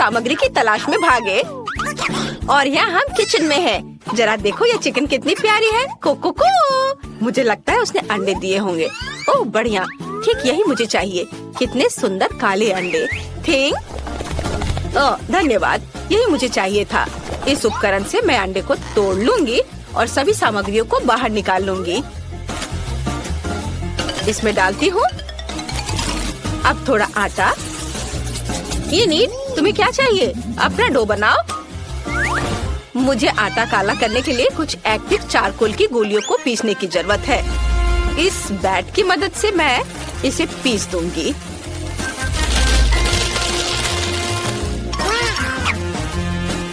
सामग्री की तलाश में भागे और यहाँ हम किचन में हैं। जरा देखो ये चिकन कितनी प्यारी है। को मुझे लगता है उसने अंडे दिए होंगे। ओह बढ़िया, ठीक यही मुझे चाहिए। कितने सुंदर काले अंडे। धन्यवाद, यही मुझे चाहिए था। इस उपकरण से मैं अंडे को तोड़ लूंगी और सभी सामग्रियों को बाहर निकाल लूंगी। इसमें डालती हूँ। अब थोड़ा आटा। ये नीट, तुम्हें क्या चाहिए? अपना डो बनाओ। मुझे आटा काला करने के लिए कुछ एक्टिव चारकोल की गोलियों को पीसने की जरूरत है। इस बैट की मदद से मैं इसे पीस दूंगी।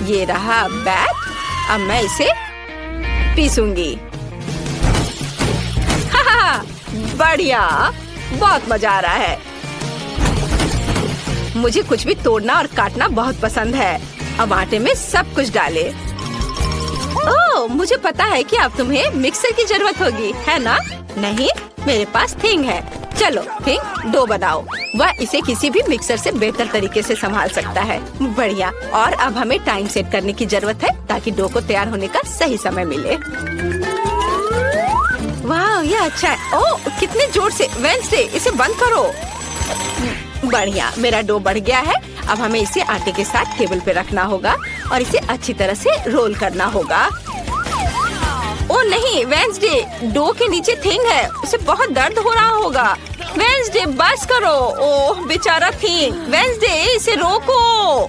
ये रहा बैट। अब मैं इसे पीसूंगी। बढ़िया, बहुत मजा आ रहा है। मुझे कुछ भी तोड़ना और काटना बहुत पसंद है। अब आटे में सब कुछ डाले। ओह, मुझे पता है कि अब तुम्हें मिक्सर की जरूरत होगी, है ना? नहीं, मेरे पास थिंग है। चलो थिंग, डो बनाओ। वह इसे किसी भी मिक्सर से बेहतर तरीके से संभाल सकता है। बढ़िया। और अब हमें टाइम सेट करने की जरूरत है ताकि डो को तैयार होने का सही समय मिले। वाह, ये अच्छा है। ओह, कितने जोर से। वेंसडे, इसे बंद करो। बढ़िया, मेरा डो बढ़ गया है। अब हमें इसे आटे के साथ टेबल पे रखना होगा और इसे अच्छी तरह से रोल करना होगा। ओ नहीं वेंसडे, डो के नीचे थिंग है, उसे बहुत दर्द हो रहा होगा। वेंसडे बस करो। ओह बेचारा थिंग। वेंसडे, इसे रोको।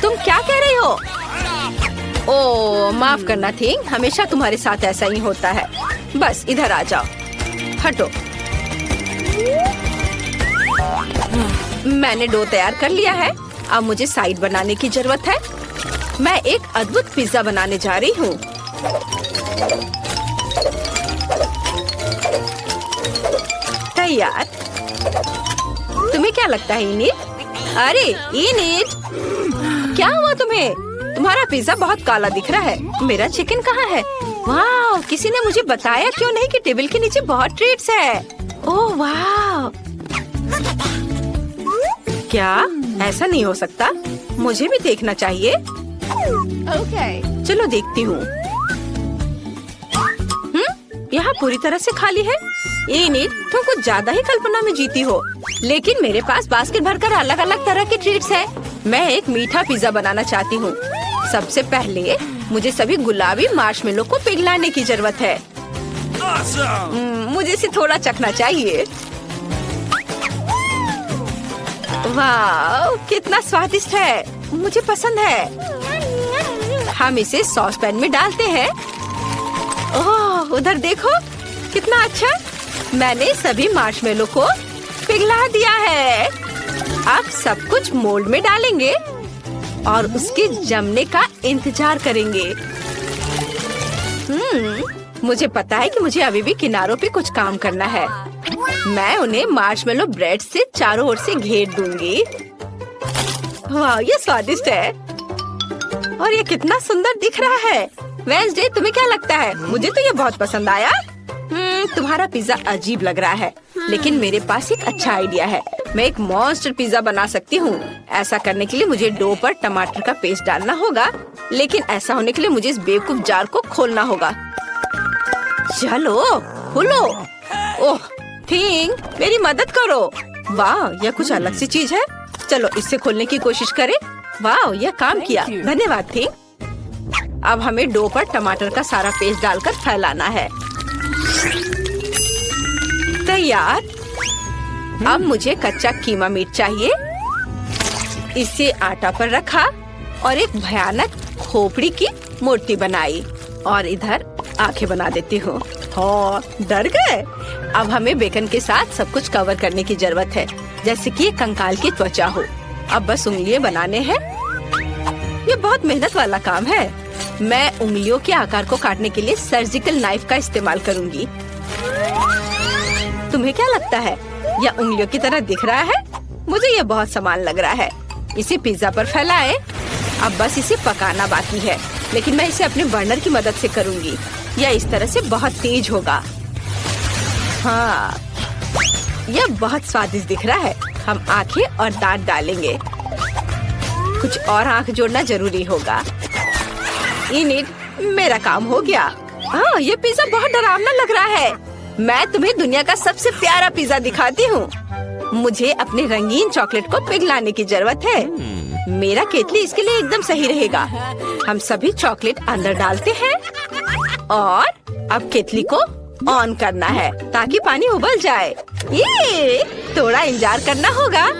तुम क्या कह रही हो? ओह माफ करना थिंग, हमेशा तुम्हारे साथ ऐसा ही होता है। बस इधर आ जाओ। हटो। मैंने डो तैयार कर लिया है। अब मुझे साइड बनाने की जरूरत है। मैं एक अद्भुत पिज्जा बनाने जा रही हूँ। तैयार। तुम्हें क्या लगता है इनीट? अरे इनीट, क्या हुआ तुम्हें? तुम्हारा पिज्जा बहुत काला दिख रहा है। मेरा चिकन कहाँ है? वाह, किसी ने मुझे बताया क्यों नहीं कि टेबल के नीचे बहुत ट्रीट्स है। ओह वाह, क्या ऐसा नहीं हो सकता? मुझे भी देखना चाहिए। चलो देखती हूँ। यहाँ पूरी तरह से खाली है। ये नीट, तुम कुछ ज्यादा ही कल्पना में जीती हो। लेकिन मेरे पास बास्केट भरकर अलग अलग तरह के ट्रीट्स हैं। मैं एक मीठा पिज्जा बनाना चाहती हूँ। सबसे पहले मुझे सभी गुलाबी मार्शमेलो को पिघलाने की जरूरत है। मुझे इसे थोड़ा चखना चाहिए। वाह, कितना स्वादिष्ट है। मुझे पसंद है। हम इसे सॉस पैन में डालते हैं। ओह उधर देखो, कितना अच्छा। मैंने सभी मार्शमेलो को पिघला दिया है। अब सब कुछ मोल्ड में डालेंगे और उसके जमने का इंतजार करेंगे। मुझे पता है कि मुझे अभी भी किनारों पे कुछ काम करना है। मैं उन्हें मार्शमेलो ब्रेड से चारों ओर से घेर दूंगी। वाह, ये स्वादिष्ट है और ये कितना सुंदर दिख रहा है। वेंसडे, तुम्हें क्या लगता है? मुझे तो ये बहुत पसंद आया। तुम्हारा पिज्जा अजीब लग रहा है, लेकिन मेरे पास एक अच्छा आइडिया है। मैं एक मॉन्स्टर पिज्जा बना सकती हूँ। ऐसा करने के लिए मुझे डो पर टमाटर का पेस्ट डालना होगा, लेकिन ऐसा होने के लिए मुझे इस बेवकूफ जार को खोलना होगा। चलो खोलो। ओह थिंग, मेरी मदद करो। वाह, यह कुछ अलग सी चीज है। चलो इससे खोलने की कोशिश करें। वाह, यह काम किया। धन्यवाद थिंग। अब हमें डो पर टमाटर का सारा पेस्ट डालकर फैलाना है। तैयार। अब मुझे कच्चा कीमा मीट चाहिए। इसे आटा पर रखा और एक भयानक खोपड़ी की मूर्ति बनाई और इधर आंखें बना देती हूँ। हाँ, डर गए? अब हमें बेकन के साथ सब कुछ कवर करने की जरूरत है, जैसे कि कंकाल की त्वचा हो। अब बस उंगलियां बनाने हैं। ये बहुत मेहनत वाला काम है। मैं उंगलियों के आकार को काटने के लिए सर्जिकल नाइफ का इस्तेमाल करूंगी। तुम्हें क्या लगता है? यह उंगलियों की तरह दिख रहा है? मुझे यह बहुत समान लग रहा है। इसे पिज्जा पर फैलाएं। अब बस इसे पकाना बाकी है, लेकिन मैं इसे अपने बर्नर की मदद से करूंगी। यह इस तरह से बहुत तेज होगा। हाँ, यह बहुत स्वादिष्ट दिख रहा है। हम आंखें और दांत डालेंगे। कुछ और आंख जोड़ना जरूरी होगा। इनिट, मेरा काम हो गया। हाँ, ये पिज्जा बहुत डरावना लग रहा है। मैं तुम्हें दुनिया का सबसे प्यारा पिज्जा दिखाती हूँ। मुझे अपने रंगीन चॉकलेट को पिघलाने की जरूरत है। मेरा केतली इसके लिए एकदम सही रहेगा। हम सभी चॉकलेट अंदर डालते हैं और अब केतली को ऑन करना है ताकि पानी उबल जाए। ये थोड़ा इंतजार करना होगा।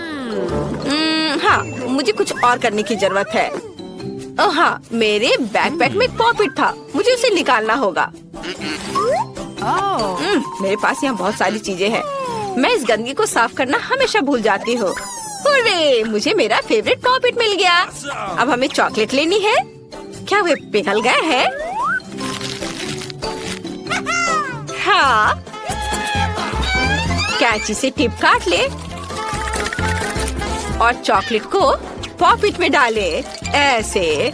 हाँ, मुझे कुछ और करने की जरूरत है। हाँ, मेरे बैकपैक में एक पॉपिट था, मुझे उसे निकालना होगा। मेरे पास यहाँ बहुत सारी चीजें हैं। मैं इस गंदगी को साफ करना हमेशा भूल जाती हूँ। अरे, मुझे मेरा फेवरेट पॉपिट मिल गया। अब हमें चॉकलेट लेनी है। क्या वे पिघल गए हैं? हाँ, कैंची से टिप काट ले और चॉकलेट को पॉपिट में डाले। ऐसे।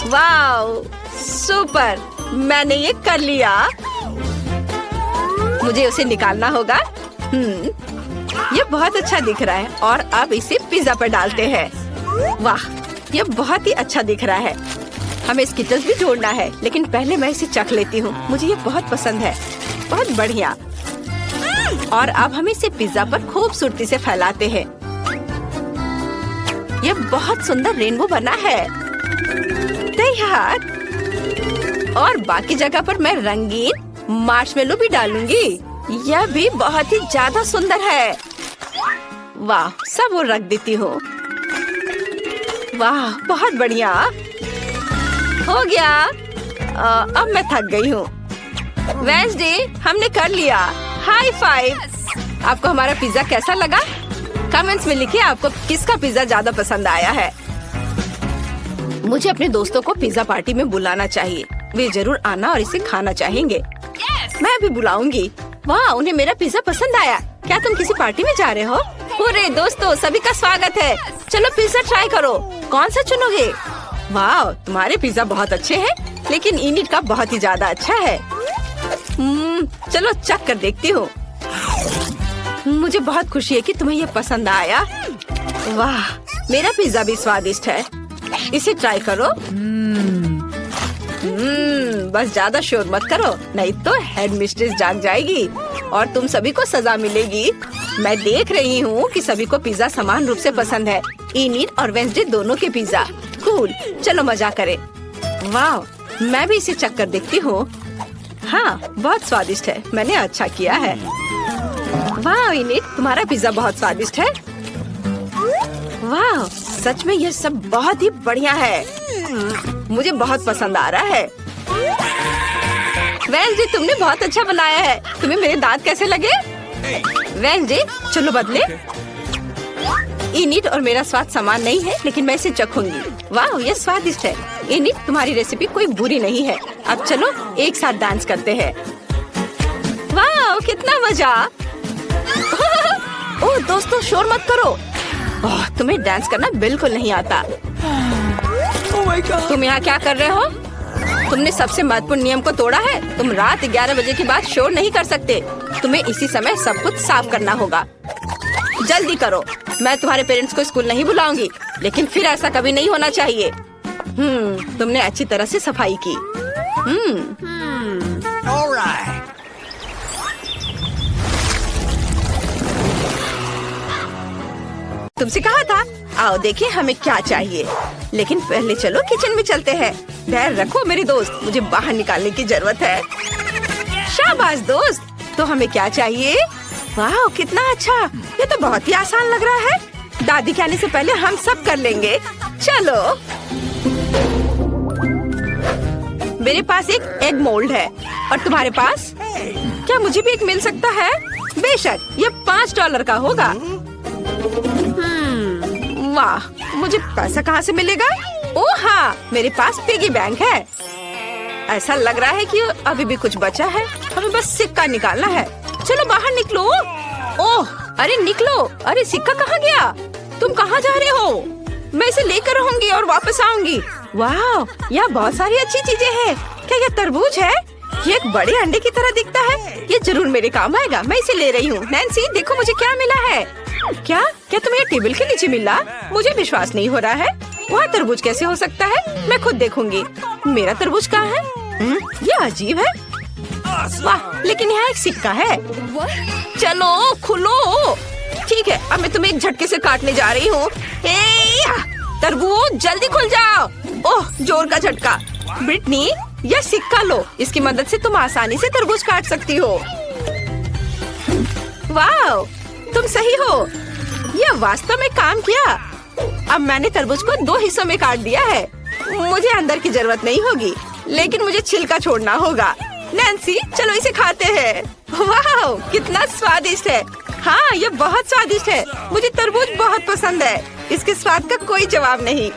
वाव, सुपर! मैंने ये कर लिया। मुझे उसे निकालना होगा। ये बहुत अच्छा दिख रहा है और अब इसे पिज्जा पर डालते हैं। वाह, ये बहुत ही अच्छा दिख रहा है। हमें स्किटल्स भी जोड़ना है, लेकिन पहले मैं इसे चख लेती हूँ। मुझे ये बहुत पसंद है। बहुत बढ़िया। और अब हम इसे पिज्जा पर खूबसूरती से फैलाते हैं। ये बहुत सुंदर रेनबो बना है। तैयार। और बाकी जगह पर मैं रंगीन मार्शमेलो भी डालूंगी। यह भी बहुत ही ज्यादा सुंदर है। वाह, सब वो रख देती हूँ। वाह, बहुत बढ़िया हो गया। अब मैं थक गई हूँ। वेडनेसडे, हमने कर लिया। High five. आपको हमारा पिज्जा कैसा लगा? कमेंट्स में लिखिए आपको किसका पिज्जा ज्यादा पसंद आया है। मुझे अपने दोस्तों को पिज्जा पार्टी में बुलाना चाहिए। वे जरूर आना और इसे खाना चाहेंगे। मैं भी बुलाऊंगी। वाह, उन्हें मेरा पिज्जा पसंद आया। क्या तुम किसी पार्टी में जा रहे हो? अरे दोस्तों, सभी का स्वागत है। चलो पिज्जा ट्राई करो। कौन सा चुनोगे? वाह, तुम्हारे पिज्जा बहुत अच्छे हैं, लेकिन इनिट का बहुत ही ज्यादा अच्छा है। चलो चख कर देखती हूँ। मुझे बहुत खुशी है कि तुम्हें ये पसंद आया। वाह, मेरा पिज्जा भी स्वादिष्ट है। इसे ट्राई करो। बस ज्यादा शोर मत करो, नहीं तो हेड मिस्ट्रेस जाग जाएगी और तुम सभी को सजा मिलेगी। मैं देख रही हूँ कि सभी को पिज्जा समान रूप से पसंद है। इनिट और वेडनेसडे दोनों के पिज्जा। कूल, चलो मजा करें। वाह, मैं भी इसे चख कर देखती हूँ। हाँ, बहुत स्वादिष्ट है। मैंने अच्छा किया है। वाह इनिट, तुम्हारा पिज्जा बहुत स्वादिष्ट है। वाह, सच में ये सब बहुत ही बढ़िया है। मुझे बहुत पसंद आ रहा है। वेडनेसडे, तुमने बहुत अच्छा बनाया है। तुम्हें मेरे दांत कैसे लगे? वेडनेसडे, चलो बदले। इनिट और मेरा स्वाद समान नहीं है, लेकिन मैं इसे चखूंगी। वाह, ये स्वादिष्ट है। इनिट, तुम्हारी रेसिपी कोई बुरी नहीं है। अब चलो एक साथ डांस करते हैं। वाह, कितना मजा। ओह दोस्तों, शोर मत करो। ओह, तुम्हें डांस करना बिल्कुल नहीं आता। तुम यहाँ क्या कर रहे हो? तुमने सबसे महत्वपूर्ण नियम को तोड़ा है। तुम रात 11 बजे के बाद शोर नहीं कर सकते। तुम्हें इसी समय सब कुछ साफ करना होगा। जल्दी करो। मैं तुम्हारे पेरेंट्स को स्कूल नहीं बुलाऊंगी, लेकिन फिर ऐसा कभी नहीं होना चाहिए। तुमने अच्छी तरह से सफाई की। तुमसे कहा था। आओ देखिए हमें क्या चाहिए। लेकिन पहले चलो किचन में चलते हैं। धैर्य रखो मेरे दोस्त, मुझे बाहर निकालने की जरूरत है। शाबाश दोस्त। तो हमें क्या चाहिए? वाह, कितना अच्छा। ये तो बहुत ही आसान लग रहा है। दादी के आने से पहले हम सब कर लेंगे। चलो। मेरे पास एक एग मोल्ड है और तुम्हारे पास? क्या मुझे भी एक मिल सकता है? बेशक, ये $5 का होगा। वाह, मुझे पैसा कहाँ से मिलेगा? ओह हाँ, मेरे पास पिगी बैंक है। ऐसा लग रहा है कि अभी भी कुछ बचा है। हमें बस सिक्का निकालना है। चलो बाहर निकलो। ओह, अरे निकलो। अरे सिक्का कहाँ गया? तुम कहाँ जा रहे हो? मैं इसे लेकर रहूंगी और वापस आऊंगी। वाह, यहाँ बहुत सारी अच्छी चीजें हैं। क्या ये तरबूज है? ये एक बड़े अंडे की तरह दिखता है। ये जरूर मेरे काम आएगा। मैं इसे ले रही हूँ। नैन्सी, देखो मुझे क्या मिला है। क्या क्या तुम्हें ये टेबल के नीचे मिला? मुझे विश्वास नहीं हो रहा है। वहाँ तरबूज कैसे हो सकता है? मैं खुद देखूंगी। मेरा तरबूज कहाँ है? ये अजीब है। वाह, लेकिन यहाँ एक सिक्का है। चलो खुलो। ठीक है, अब मैं तुम्हें एक झटके से काटने जा रही हूँ। तरबूज जल्दी खुल जाओ। ओह, जोर का झटका। ब्रिटनी, यह सिक्का लो। इसकी मदद से तुम आसानी से तरबूज काट सकती हो। वाह, तुम सही हो। यह वास्तव में काम किया। अब मैंने तरबूज को 2 हिस्सों में काट दिया है। मुझे अंदर की जरूरत नहीं होगी, लेकिन मुझे छिलका छोड़ना होगा। नैन्सी, चलो इसे खाते हैं। वाह, कितना स्वादिष्ट है। हाँ, ये बहुत स्वादिष्ट है। मुझे तरबूज बहुत पसंद है। इसके स्वाद का कोई जवाब नहीं।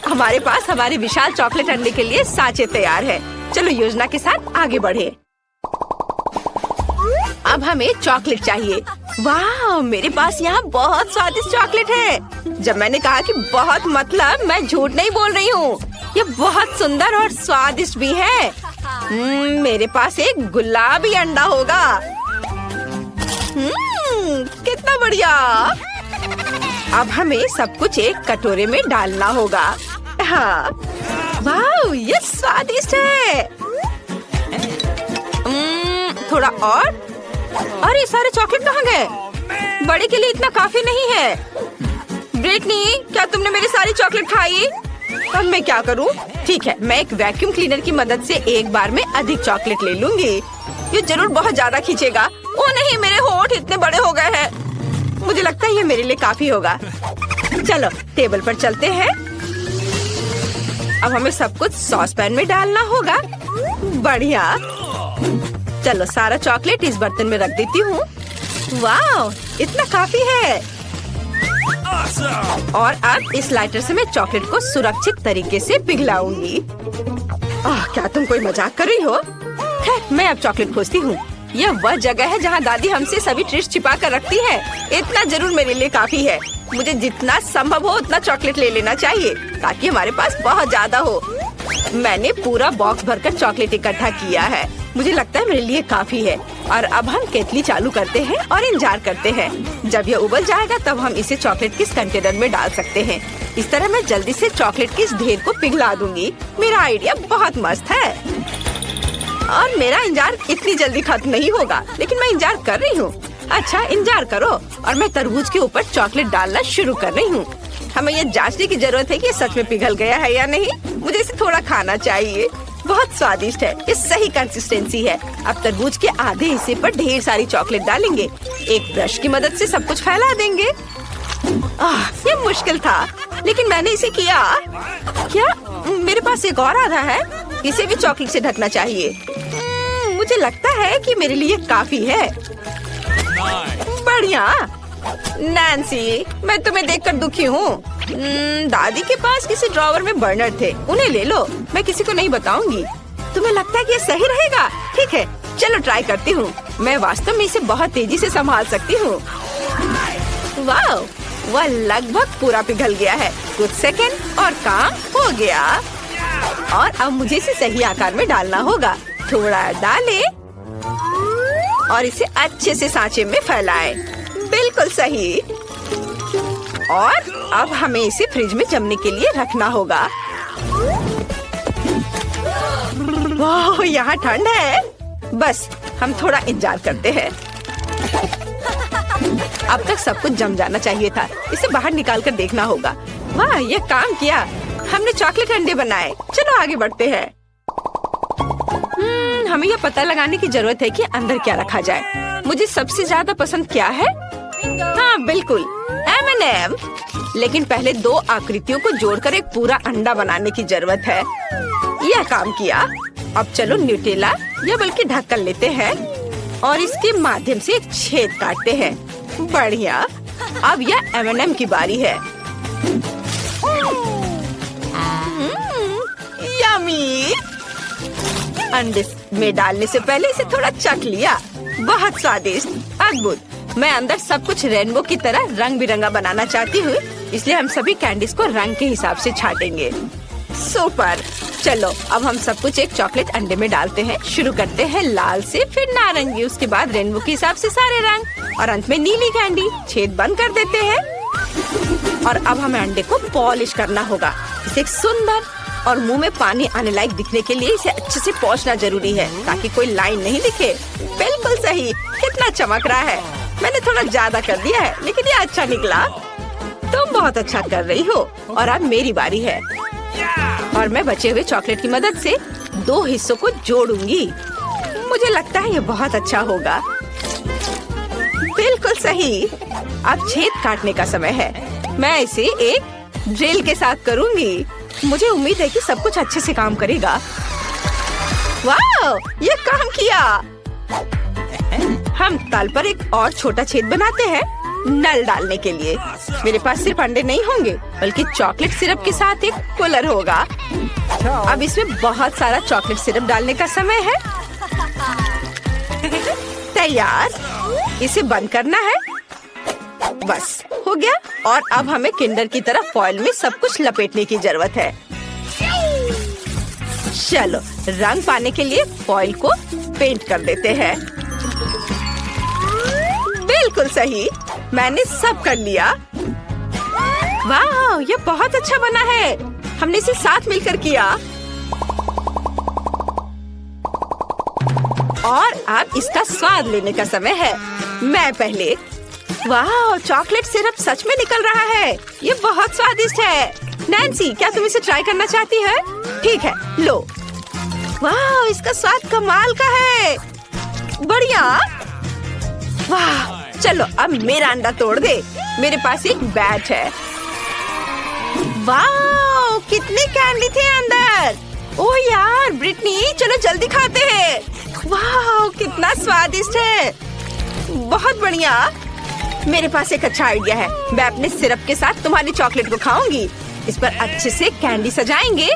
हमारे पास हमारे विशाल चॉकलेट अंडे के लिए सांचे तैयार है। चलो योजना के साथ आगे बढ़े। अब हमें चॉकलेट चाहिए। वाह, मेरे पास यहाँ बहुत स्वादिष्ट चॉकलेट है। जब मैंने कहा कि बहुत, मतलब मैं झूठ नहीं बोल रही हूँ। ये बहुत सुंदर और स्वादिष्ट भी है। मेरे पास एक गुलाबी अंडा होगा। कितना बढ़िया। अब हमें सब कुछ एक कटोरे में डालना होगा। हाँ, वाह, ये स्वादिष्ट है। थोड़ा और। अरे सारे चॉकलेट कहाँ गए? बड़े के लिए इतना काफी नहीं है। ब्रिटनी, क्या तुमने मेरी सारी चॉकलेट खाई? अब मैं क्या करूँ? ठीक है, मैं एक वैक्यूम क्लीनर की मदद से एक बार में अधिक चॉकलेट ले लूंगी। ये जरूर बहुत ज्यादा खींचेगा। ओ नहीं, मेरे होंठ इतने बड़े हो गए हैं। मुझे लगता है ये मेरे लिए काफी होगा। चलो टेबल पर चलते हैं। अब हमें सब कुछ सॉस पैन में डालना होगा। बढ़िया। चलो सारा चॉकलेट इस बर्तन में रख देती हूँ। वाह, इतना काफी है। और अब इस लाइटर से मैं चॉकलेट को सुरक्षित तरीके से पिघलाऊंगी। क्या तुम कोई मजाक कर रही हो? मैं अब चॉकलेट खोजती हूँ। यह वह जगह है जहाँ दादी हमसे सभी ट्रिक्स छिपा कर रखती है। इतना जरूर मेरे लिए काफी है। मुझे जितना संभव हो उतना चॉकलेट ले लेना चाहिए, ताकि हमारे पास बहुत ज्यादा हो। मैंने पूरा बॉक्स भरकर चॉकलेट इकट्ठा किया है। मुझे लगता है मेरे लिए काफी है। और अब हम केतली चालू करते हैं और इंतजार करते हैं। जब यह उबल जाएगा तब हम इसे चॉकलेट के कंटेनर में डाल सकते हैं। इस तरह मैं जल्दी से चॉकलेट के इस ढेर को पिघला दूंगी। मेरा आइडिया बहुत मस्त है और मेरा इंतजार इतनी जल्दी खत्म नहीं होगा, लेकिन मैं इंतजार कर रही हूँ। अच्छा, इंतजार करो और मैं तरबूज के ऊपर चॉकलेट डालना शुरू कर रही हूँ। हमें ये जांचने की जरूरत है कि ये सच में पिघल गया है या नहीं। मुझे इसे थोड़ा खाना चाहिए। बहुत स्वादिष्ट है। ये सही कंसिस्टेंसी है। अब तरबूज के आधे हिस्से पर ढेर सारी चॉकलेट डालेंगे। एक ब्रश की मदद से सब कुछ फैला देंगे। ये मुश्किल था, लेकिन मैंने इसे किया। क्या मेरे पास एक और आधा है? इसे भी चॉकलेट से ढकना चाहिए। मुझे लगता है कि मेरे लिए काफी है। बढ़िया। नैन्सी, मैं तुम्हें देखकर दुखी हूँ। दादी के पास किसी ड्रॉवर में बर्नर थे, उन्हें ले लो। मैं किसी को नहीं बताऊंगी। तुम्हें लगता है कि ये सही रहेगा? ठीक है, चलो ट्राई करती हूँ। मैं वास्तव में इसे बहुत तेजी से संभाल सकती हूँ। वाह, वह लगभग पूरा पिघल गया है। कुछ सेकंड और काम हो गया। और अब मुझे इसे सही आकार में डालना होगा। थोड़ा डालें और इसे अच्छे से सांचे में फैलाएं। बिल्कुल सही। और अब हमें इसे फ्रिज में जमने के लिए रखना होगा। वाह, यहाँ ठंड है। बस हम थोड़ा इंतजार करते हैं। अब तक सब कुछ जम जाना चाहिए था। इसे बाहर निकाल कर देखना होगा। वाह, ये काम किया। हमने चॉकलेट अंडे बनाए। चलो आगे बढ़ते हैं। हमें यह पता लगाने की जरूरत है कि अंदर क्या रखा जाए। मुझे सबसे ज्यादा पसंद क्या है? हाँ बिल्कुल, M&M। लेकिन पहले 2 आकृतियों को जोड़कर एक पूरा अंडा बनाने की जरूरत है। यह काम किया। अब चलो न्यूटेला या बल्कि ढक्कन लेते हैं और इसके माध्यम से एक छेद काटते हैं। बढ़िया। अब यह M&M की बारी है। यम्मी। अंडे में डालने से पहले इसे थोड़ा चख लिया। बहुत स्वादिष्ट, अद्भुत। मैं अंदर सब कुछ रेनबो की तरह रंग बिरंगा बनाना चाहती हूँ, इसलिए हम सभी कैंडीज को रंग के हिसाब से छाटेंगे। सुपर। चलो अब हम सब कुछ एक चॉकलेट अंडे में डालते हैं। शुरू करते हैं लाल से, फिर नारंगी, उसके बाद रेनबो के हिसाब से सारे रंग। और अंत में नीली कैंडी। छेद बंद कर देते हैं और अब हमें अंडे को पॉलिश करना होगा। इसे सुंदर और मुंह में पानी आने लायक दिखने के लिए इसे अच्छे से पोंछना जरूरी है ताकि कोई लाइन नहीं दिखे। बिल्कुल सही, कितना चमक रहा है। मैंने थोड़ा ज्यादा कर दिया है लेकिन ये अच्छा निकला। तुम बहुत अच्छा कर रही हो और अब मेरी बारी है और मैं बचे हुए चॉकलेट की मदद से 2 हिस्सों को जोड़ूंगी। मुझे लगता है ये बहुत अच्छा होगा। बिल्कुल सही। अब छेद काटने का समय है। मैं इसे एक ड्रिल के साथ करूंगी। मुझे उम्मीद है कि सब कुछ अच्छे से काम करेगा। वाह, ये काम किया। हम तल पर एक और छोटा छेद बनाते हैं नल डालने के लिए। मेरे पास सिर्फ अंडे नहीं होंगे बल्कि चॉकलेट सिरप के साथ एक कूलर होगा। अब इसमें बहुत सारा चॉकलेट सिरप डालने का समय है। तैयार। इसे बंद करना है। बस हो गया। और अब हमें किंडर की तरह फॉइल में सब कुछ लपेटने की जरूरत है। चलो रंग पाने के लिए फॉइल को पेंट कर देते हैं। बिल्कुल सही, मैंने सब कर लिया। वाह, ये बहुत अच्छा बना है। हमने इसे साथ मिलकर किया। और अब इसका स्वाद लेने का समय है। मैं पहले। वाह, चॉकलेट सिरप सच में निकल रहा है। ये बहुत स्वादिष्ट है। नैन्सी, क्या तुम इसे ट्राई करना चाहती है? ठीक है, लो। वाह, इसका स्वाद कमाल का है। बढ़िया। वाह, चलो अब मेरा अंडा तोड़ दे। मेरे पास एक बैट है। वाह, कितने कैंडी थे अंदर। ओह यार ब्रिटनी, चलो जल्दी खाते हैं। वाह, कितना स्वादिष्ट है। बहुत बढ़िया। मेरे पास एक अच्छा आइडिया है। मैं अपने सिरप के साथ तुम्हारी चॉकलेट को खाऊंगी। इस पर अच्छे से कैंडी सजाएंगे।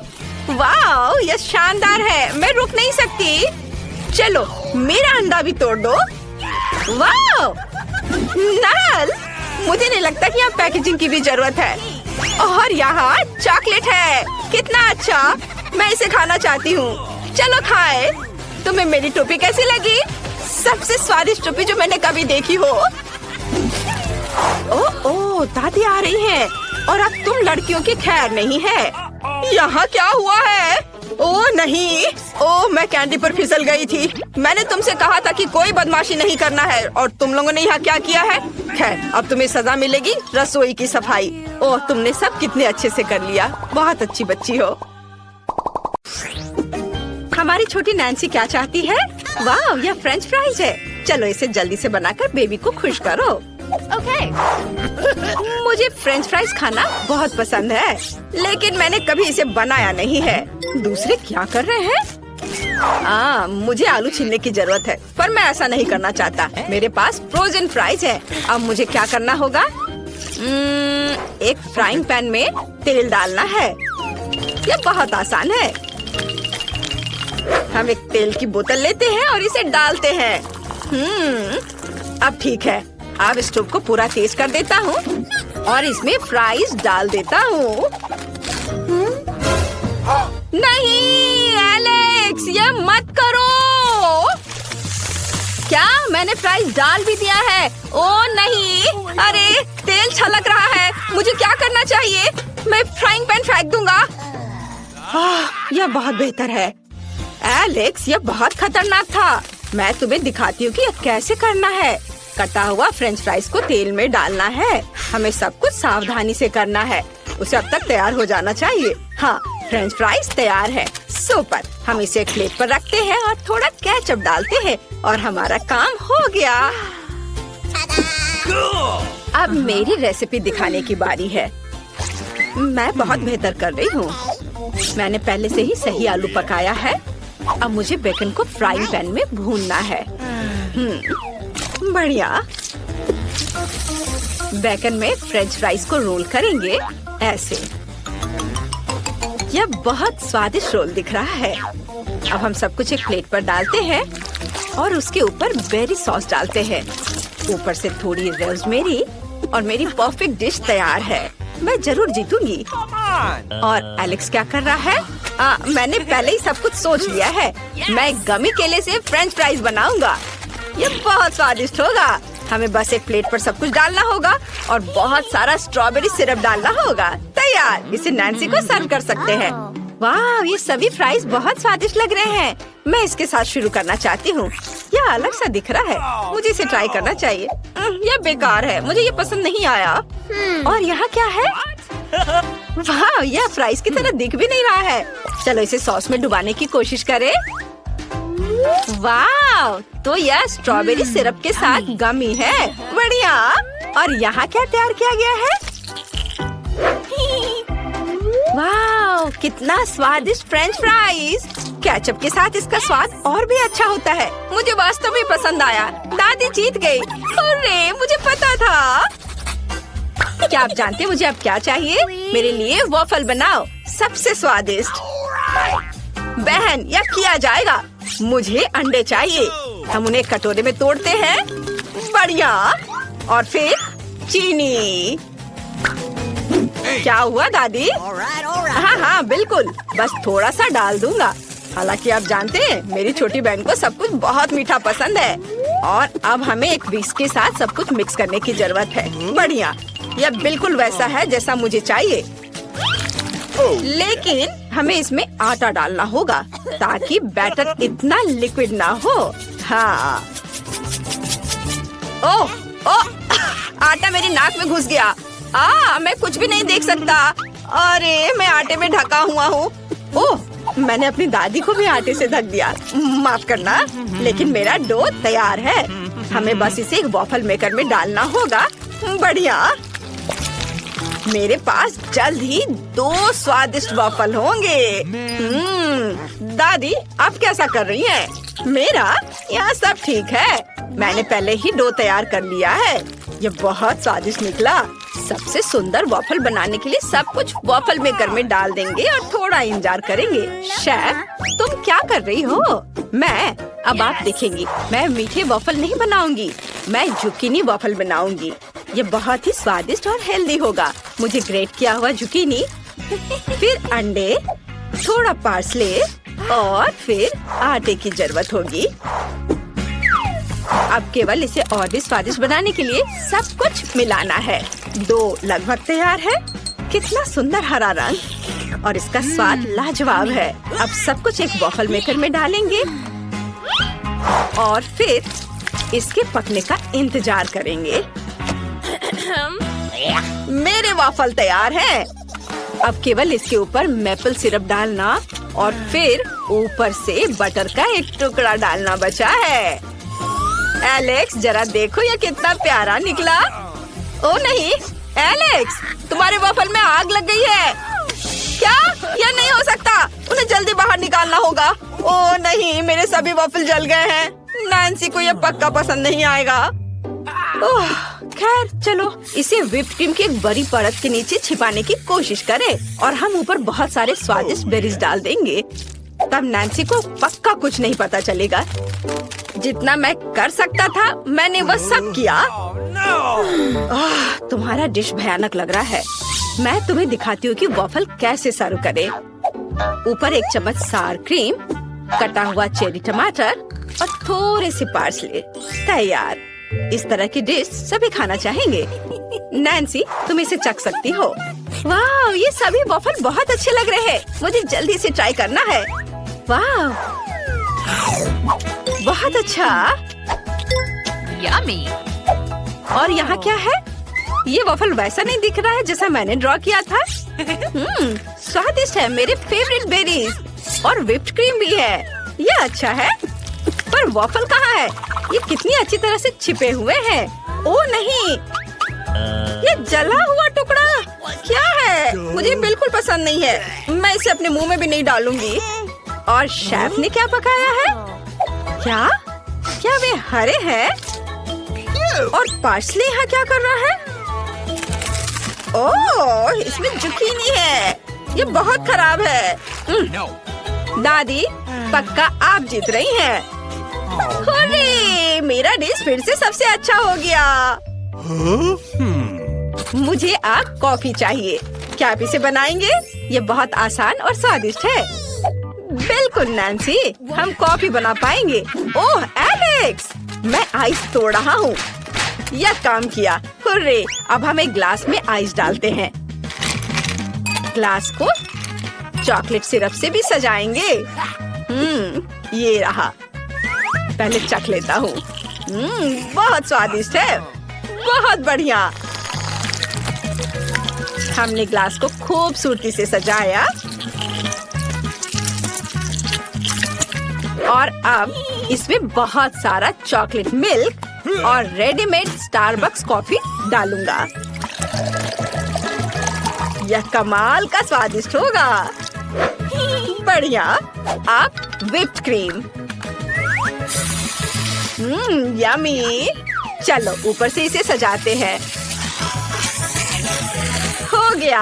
वाह, यह शानदार है। मैं रुक नहीं सकती। चलो मेरा अंडा भी तोड़ दो। वाह, नल, मुझे नहीं लगता कि यहाँ पैकेजिंग की भी जरूरत है। और यहाँ चॉकलेट है। कितना अच्छा। मैं इसे खाना चाहती हूँ। चलो खाए। तुम्हें मेरी टोपी कैसी लगी? सबसे स्वादिष्ट टोपी जो मैंने कभी देखी हो। ओह, दादी आ रही हैं। और अब तुम लड़कियों की खैर नहीं है। यहाँ क्या हुआ है? ओह नहीं, ओह मैं कैंडी पर फिसल गई थी। मैंने तुमसे कहा था कि कोई बदमाशी नहीं करना है और तुम लोगों ने यहाँ क्या किया है? खैर, अब तुम्हें सजा मिलेगी। रसोई की सफाई। ओह, तुमने सब कितने अच्छे से कर लिया। बहुत अच्छी बच्ची हो। हमारी छोटी नैन्सी क्या चाहती है? वाह, यह फ्रेंच फ्राइज है। चलो इसे जल्दी से बनाकर बेबी को खुश करो। ओके। मुझे फ्रेंच फ्राइज खाना बहुत पसंद है लेकिन मैंने कभी इसे बनाया नहीं है। दूसरे क्या कर रहे हैं? मुझे आलू छीलने की जरूरत है पर मैं ऐसा नहीं करना चाहता। मेरे पास फ्रोजन फ्राइज है। अब मुझे क्या करना होगा? एक फ्राइंग पैन में तेल डालना है। यह बहुत आसान है। हम एक तेल की बोतल लेते हैं और इसे डालते हैं। अब ठीक है। अब स्टोव को पूरा तेज कर देता हूँ और इसमें फ्राइज डाल देता हूँ। नहीं एलेक्स, ये मत करो। क्या मैंने फ्राइज डाल भी दिया है? ओह नहीं, अरे तेल छलक रहा है। मुझे क्या करना चाहिए? मैं फ्राइंग पैन फेंक दूंगा। यह बहुत बेहतर है। एलेक्स, यह बहुत खतरनाक था। मैं तुम्हें दिखाती हूँ कि यह कैसे करना है। कटा हुआ फ्रेंच फ्राइज को तेल में डालना है। हमें सब कुछ सावधानी से करना है। उसे अब तक तैयार हो जाना चाहिए। हाँ, फ्रेंच फ्राइज तैयार है। सुपर। हम इसे एक प्लेट पर रखते हैं और थोड़ा केचप डालते हैं और हमारा काम हो गया। अब मेरी रेसिपी दिखाने की बारी है। मैं बहुत बेहतर कर रही हूँ। मैंने पहले से ही सही आलू पकाया है। अब मुझे बेकन को फ्राइंग पैन में भूनना है। बढ़िया। बेकन में फ्रेंच फ्राइज को रोल करेंगे ऐसे। यह बहुत स्वादिष्ट रोल दिख रहा है। अब हम सब कुछ एक प्लेट पर डालते हैं और उसके ऊपर बेरी सॉस डालते हैं। ऊपर से थोड़ी रोज़मेरी और मेरी परफेक्ट डिश तैयार है। मैं जरूर जीतूंगी। और एलेक्स क्या कर रहा है? मैंने पहले ही सब कुछ सोच लिया है। मैं गमी केले से फ्रेंच फ्राइज बनाऊंगा। ये बहुत स्वादिष्ट होगा। हमें बस एक प्लेट पर सब कुछ डालना होगा और बहुत सारा स्ट्रॉबेरी सिरप डालना होगा। तैयार। इसे नैन्सी को सर्व कर सकते हैं। वाह, ये सभी फ्राइज बहुत स्वादिष्ट लग रहे हैं। मैं इसके साथ शुरू करना चाहती हूँ। यह अलग सा दिख रहा है, मुझे इसे ट्राई करना चाहिए। यह बेकार है, मुझे ये पसंद नहीं आया। और यहाँ क्या है? वाह, यह फ्राइज की तरह दिख भी नहीं रहा है। चलो इसे सॉस में डुबाने की कोशिश करें। वाह, तो यह स्ट्रॉबेरी सिरप के साथ गमी है। बढ़िया। और यहाँ क्या तैयार किया गया है? वाह, कितना स्वादिष्ट फ्रेंच फ्राइज। केचप के साथ इसका स्वाद और भी अच्छा होता है। मुझे वास्तव में पसंद आया। दादी जीत गई। अरे, मुझे पता था। क्या आप जानते हैं मुझे अब क्या चाहिए? मेरे लिए वॉफल बनाओ, सबसे स्वादिष्ट। बहन, यह किया जाएगा। मुझे अंडे चाहिए। हम उन्हें कटोरे में तोड़ते हैं। बढ़िया। और फिर चीनी। क्या हुआ दादी? हाँ हाँ बिल्कुल, बस थोड़ा सा डाल दूंगा। हालांकि आप जानते हैं मेरी छोटी बहन को सब कुछ बहुत मीठा पसंद है। और अब हमें एक विस्क के साथ सब कुछ मिक्स करने की जरूरत है। बढ़िया, यह बिल्कुल वैसा है जैसा मुझे चाहिए। लेकिन हमें इसमें आटा डालना होगा ताकि बैटर इतना लिक्विड ना हो। हाँ। ओह, आटा मेरी नाक में घुस गया। मैं कुछ भी नहीं देख सकता। अरे, मैं आटे में ढका हुआ हूँ। ओह, मैंने अपनी दादी को भी आटे से ढक दिया। माफ करना, लेकिन मेरा डो तैयार है। हमें बस इसे एक वॉफल मेकर में डालना होगा। बढ़िया। मेरे पास जल्द ही 2 स्वादिष्ट वॉफल होंगे। दादी, आप कैसा कर रही हैं? मेरा यहाँ सब ठीक है। मैंने पहले ही डो तैयार कर लिया है। ये बहुत स्वादिष्ट निकला। सबसे सुंदर वॉफल बनाने के लिए सब कुछ वॉफल मेकर में डाल देंगे और थोड़ा इंतजार करेंगे। शेफ, तुम क्या कर रही हो? अब आप देखेंगी, मैं मीठे वॉफल नहीं बनाऊंगी, मैं जुकीनी वॉफल बनाऊंगी। ये बहुत ही स्वादिष्ट और हेल्दी होगा। मुझे ग्रेट किया हुआ जुकीनी, फिर अंडे, थोड़ा पार्सले और फिर आटे की जरूरत होगी। अब केवल इसे और भी स्वादिष्ट बनाने के लिए सब कुछ मिलाना है। डो लगभग तैयार है। कितना सुंदर हरा रंग और इसका स्वाद लाजवाब है। अब सब कुछ एक वॉफल मेकर में डालेंगे और फिर इसके पकने का इंतजार करेंगे। मेरे वॉफल तैयार हैं। अब केवल इसके ऊपर मेपल सिरप डालना और फिर ऊपर से बटर का एक टुकड़ा डालना बचा है। एलेक्स, जरा देखो ये कितना प्यारा निकला। ओ नहीं, एलेक्स, तुम्हारे वॉफल में आग लग गई है। क्या? यह नहीं हो सकता। उन्हें जल्दी बाहर निकालना होगा। ओ नहीं, मेरे सभी वॉफल जल गए हैं। नैन्सी को यह पक्का पसंद नहीं आएगा। ओह, खैर चलो इसे व्हिप्ड क्रीम की एक बड़ी परत के नीचे छिपाने की कोशिश करें और हम ऊपर बहुत सारे स्वादिष्ट बेरीज डाल देंगे। तब नैन्सी को पक्का कुछ नहीं पता चलेगा। जितना मैं कर सकता था मैंने वह सब किया। तुम्हारा डिश भयानक लग रहा है। मैं तुम्हें दिखाती हूँ कि वॉफल कैसे सर्व करें। ऊपर 1 चम्मच सार क्रीम, कटा हुआ चेरी टमाटर और थोड़े से पार्सले। तैयार। इस तरह की डिश सभी खाना चाहेंगे। नैन्सी, तुम इसे चख सकती हो। वाह, ये सभी वॉफल बहुत अच्छे लग रहे हैं। मुझे जल्दी से ट्राई करना है। वाह, बहुत अच्छा। यम्मी। और यहाँ क्या है? ये वॉफल वैसा नहीं दिख रहा है जैसा मैंने ड्रॉ किया था। स्वादिष्ट है। मेरे फेवरेट बेरीज और व्हिप्ड क्रीम भी है। ये अच्छा है। पर वॉफल कहाँ है? ये कितनी अच्छी तरह से छिपे हुए हैं। ओ नहीं, ये जला हुआ टुकड़ा क्या है? मुझे बिल्कुल पसंद नहीं है। मैं इसे अपने मुंह में भी नहीं डालूंगी। और शेफ ने क्या पकाया है? क्या वे हरे हैं? और पार्सले यहाँ क्या कर रहा है? ओह, इसमें जुकीनी है। ये बहुत खराब है। दादी, पक्का आप जीत रही हैं। अरे, मेरा डिश फिर से सबसे अच्छा हो गया। मुझे अब कॉफी चाहिए। क्या आप इसे बनाएंगे? ये बहुत आसान और स्वादिष्ट है। बिल्कुल नैन्सी, हम कॉफी बना पाएंगे। ओह एलेक्स, मैं आइस तोड़ रहा हूँ। यह काम किया। हुर्रे! अब हम एक ग्लास में आइस डालते हैं। ग्लास को चॉकलेट सिरप से भी सजाएंगे। ये रहा। पहले चख लेता हूँ। बहुत स्वादिष्ट है। बहुत बढ़िया। हमने ग्लास को खूबसूरती से सजाया और अब इसमें बहुत सारा चॉकलेट मिल्क और रेडीमेड स्टारबक्स कॉफी डालूंगा। यह कमाल का स्वादिष्ट होगा। बढ़िया। अब व्हिप्ड क्रीम। यम्मी। चलो ऊपर से इसे सजाते हैं। हो गया।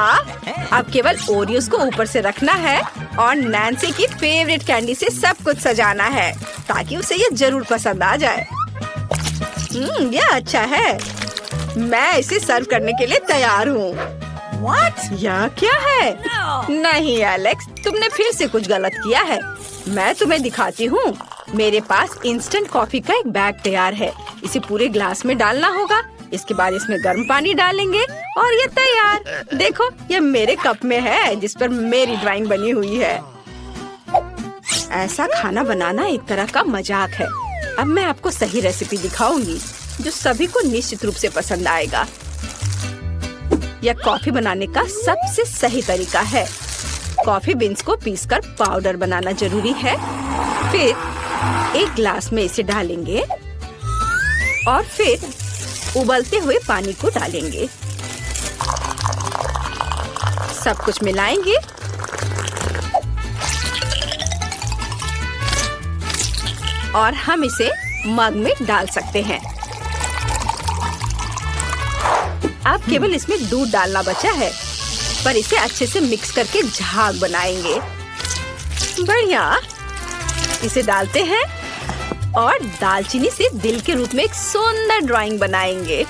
अब केवल ओरियोस को ऊपर से रखना है और नैन्सी की फेवरेट कैंडी से सब कुछ सजाना है ताकि उसे ये जरूर पसंद आ जाए। यह अच्छा है। मैं इसे सर्व करने के लिए तैयार हूँ। यह क्या है? नहीं एलेक्स, तुमने फिर से कुछ गलत किया है। मैं तुम्हें दिखाती हूँ। मेरे पास इंस्टेंट कॉफी का एक बैग तैयार है। इसे पूरे ग्लास में डालना होगा। इसके बाद इसमें गर्म पानी डालेंगे और ये तैयार। देखो, ये मेरे कप में है जिस पर मेरी ड्राइंग बनी हुई है। ऐसा खाना बनाना एक तरह का मजाक है। अब मैं आपको सही रेसिपी दिखाऊंगी जो सभी को निश्चित रूप से पसंद आएगा। यह कॉफी बनाने का सबसे सही तरीका है। कॉफी बीन्स को पीसकर पाउडर बनाना जरूरी है। फिर एक ग्लास में इसे डालेंगे और फिर उबलते हुए पानी को डालेंगे। सब कुछ मिलाएंगे और हम इसे मग में डाल सकते हैं। अब केवल इसमें दूध डालना बचा है, पर इसे अच्छे से मिक्स करके झाग बनाएंगे। बढ़िया। इसे डालते हैं और दालचीनी से दिल के रूप में एक सुंदर ड्राइंग बनाएंगे।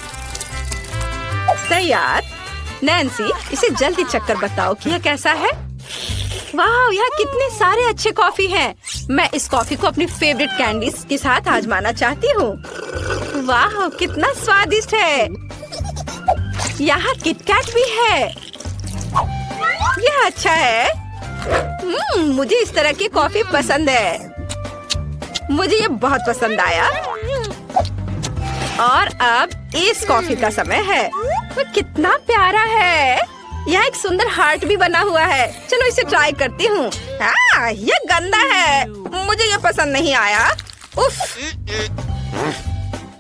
तैयार। नैन्सी, इसे जल्दी चखकर बताओ कि यह कैसा है। वाह, यहाँ कितने सारे अच्छे कॉफी हैं। मैं इस कॉफी को अपनी फेवरेट कैंडीज के साथ आजमाना चाहती हूँ। वाह, कितना स्वादिष्ट है। यहाँ किटकैट भी है। यह अच्छा है। मुझे इस तरह की कॉफी पसंद है। मुझे ये बहुत पसंद आया। और अब इस कॉफी का समय है। वो कितना प्यारा है। यहाँ एक सुंदर हार्ट भी बना हुआ है। चलो इसे ट्राई करती हूँ। ये गंदा है। मुझे ये पसंद नहीं आया। उफ।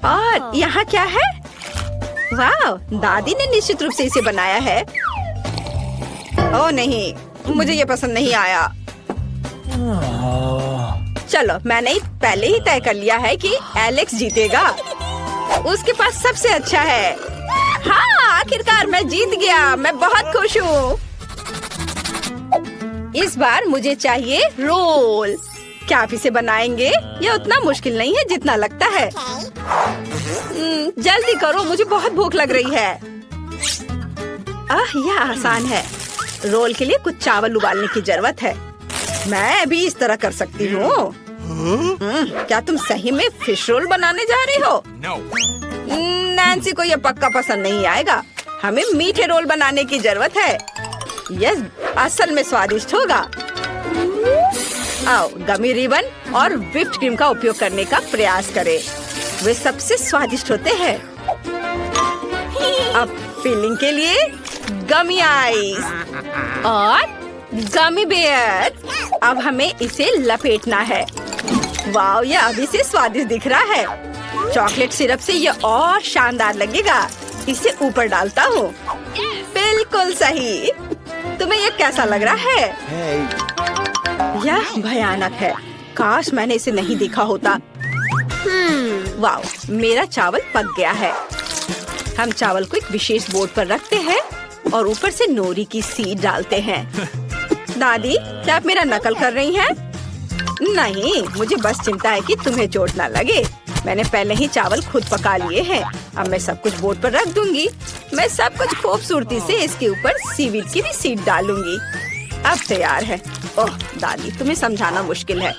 और यहाँ क्या है? वाह, दादी ने निश्चित रूप से इसे बनाया है। ओह नहीं, मुझे ये पसंद नहीं आया। चलो, मैंने पहले ही तय कर लिया है कि एलेक्स जीतेगा। उसके पास सबसे अच्छा है। हाँ, आखिरकार मैं जीत गया। मैं बहुत खुश हूँ। इस बार मुझे चाहिए रोल। क्या आप इसे बनाएंगे? यह उतना मुश्किल नहीं है जितना लगता है। जल्दी करो, मुझे बहुत भूख लग रही है। यह आसान है। रोल के लिए कुछ चावल उबालने की जरूरत है। मैं भी इस तरह कर सकती हूँ। क्या तुम सही में फिश रोल बनाने जा रही हो? नैन्सी को यह पक्का पसंद नहीं आएगा। हमें मीठे रोल बनाने की जरूरत है। यह असल में स्वादिष्ट होगा। आओ, गमी रिबन और व्हिप्ड क्रीम का उपयोग करने का प्रयास करें। वे सबसे स्वादिष्ट होते हैं। अब फिलिंग के लिए गमी आइस और गमी बेयर। अब हमें इसे लपेटना है। वाह, यह अभी से स्वादिष्ट दिख रहा है। चॉकलेट सिरप से यह और शानदार लगेगा। इसे ऊपर डालता हूँ। बिल्कुल सही। तुम्हें यह कैसा लग रहा है? यह भयानक है। काश मैंने इसे नहीं देखा होता। वाह, मेरा चावल पक गया है। हम चावल को एक विशेष बोर्ड पर रखते हैं और ऊपर से नोरी की सीड डालते हैं। दादी, क्या आप मेरा नकल कर रही हैं? नहीं, मुझे बस चिंता है कि तुम्हें चोट ना लगे। मैंने पहले ही चावल खुद पका लिए हैं। अब मैं सब कुछ बोर्ड पर रख दूंगी। मैं सब कुछ खूबसूरती से इसके ऊपर सीवीड की भी सीड डालूंगी। अब तैयार है। ओह दादी, तुम्हें समझाना मुश्किल है।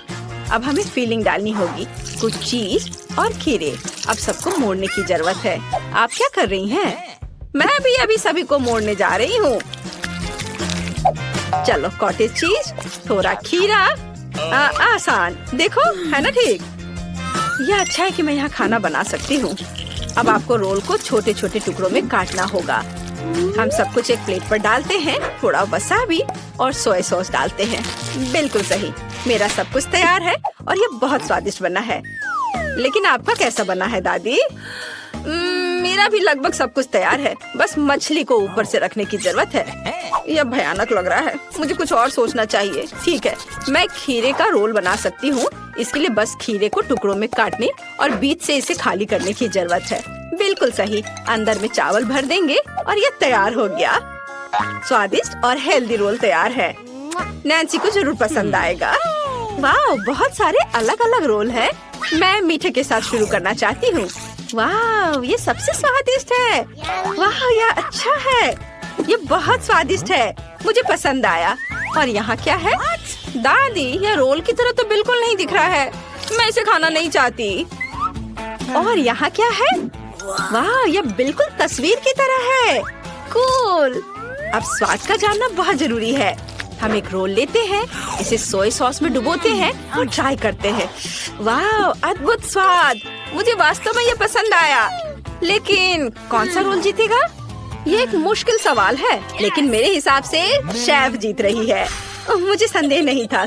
अब हमें फीलिंग डालनी होगी। कुछ चीज और खीरे। अब सबको मोड़ने की जरूरत है। आप क्या कर रही हैं? मैं भी अभी सभी को मोड़ने जा रही हूँ। चलो कॉटेज चीज, थोड़ा खीरा। आसान, देखो है ना ठीक। यह अच्छा है कि मैं यहाँ खाना बना सकती हूँ। अब आपको रोल को छोटे छोटे टुकड़ों में काटना होगा। हम सब कुछ एक प्लेट पर डालते हैं, थोड़ा वसाबी और सोया सॉस डालते हैं। बिल्कुल सही, मेरा सब कुछ तैयार है और ये बहुत स्वादिष्ट बना है। लेकिन आपका कैसा बना है दादी? मेरा भी लगभग सब कुछ तैयार है, बस मछली को ऊपर से रखने की जरूरत है। यह भयानक लग रहा है, मुझे कुछ और सोचना चाहिए। ठीक है, मैं खीरे का रोल बना सकती हूँ। इसके लिए बस खीरे को टुकड़ों में काटने और बीच से इसे खाली करने की जरूरत है। बिल्कुल सही, अंदर में चावल भर देंगे और ये तैयार हो गया। स्वादिष्ट और हेल्दी रोल तैयार है। नैन्सी को जरूर पसंद आएगा। वाह, बहुत सारे अलग अलग रोल है। मैं मीठे के साथ शुरू करना चाहती हूँ। वाह, ये सबसे स्वादिष्ट है। वाह, यह अच्छा है, ये बहुत स्वादिष्ट है, मुझे पसंद आया। और यहाँ क्या है? दादी, यह रोल की तरह तो बिल्कुल नहीं दिख रहा है। मैं इसे खाना नहीं चाहती। और यहाँ क्या है? वाह, यह बिल्कुल तस्वीर की तरह है। कूल। अब स्वाद का जानना बहुत जरूरी है। हम एक रोल लेते हैं, इसे सोया सॉस में डुबोते हैं और ट्राई करते हैं। वाह, अद्भुत स्वाद, मुझे वास्तव में ये पसंद आया। लेकिन कौन सा रोल जीतेगा? ये एक मुश्किल सवाल है, लेकिन मेरे हिसाब से शेफ जीत रही है। मुझे संदेह नहीं था।